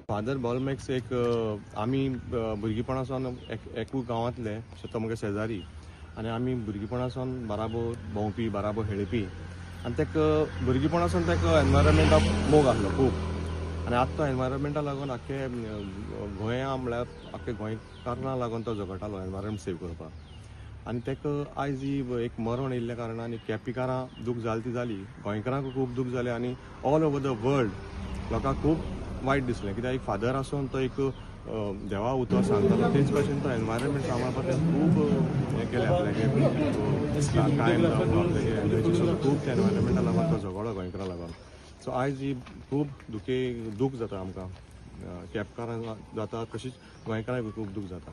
Father Bolmax एक आमी भुरगेपणासान एकू गांवांतले सो तो म्हगे शेजारी आनी आमी भुरगेपणासान बाराबो भोंवपी बाराबो खेळपी आनी तेका भुरगेपणासान तेका एनवायरमेंटाक मोग आसलो खूब आनी आतां तो एनवायरमेंटा लागून आख्खे गोंया म्हळ्यार आख्खे गोंयकारांक लागून तो झगडटालो एनवायरमेंट सेव करपाक आनी तेका आयज ही एक मरण येयल्ल्या कारणान केपेकारां दूख जाली ती जाली गोंयकारांकूय खूब दूख जालें आनी ऑल ओवर द वर्ल्ड लोकांक खूब वायट दिसलें कित्याक एक फादर आसून तो एक देवा उतर सांगतालो तेच भाशेन तो एनवायरमेंट सांबाळपाक खूब हें केलें आपल्यागे टायम लावन आपल्यागे एनर्जी सगळें खूब त्या एनवायरमेंटा लागून तो झगडलो गोंयकारां लागून सो आयज ही खूब दूख जाता आमकां केपेकारांक जाता तशीच गोंयकारांकूय खूब दूख जाता.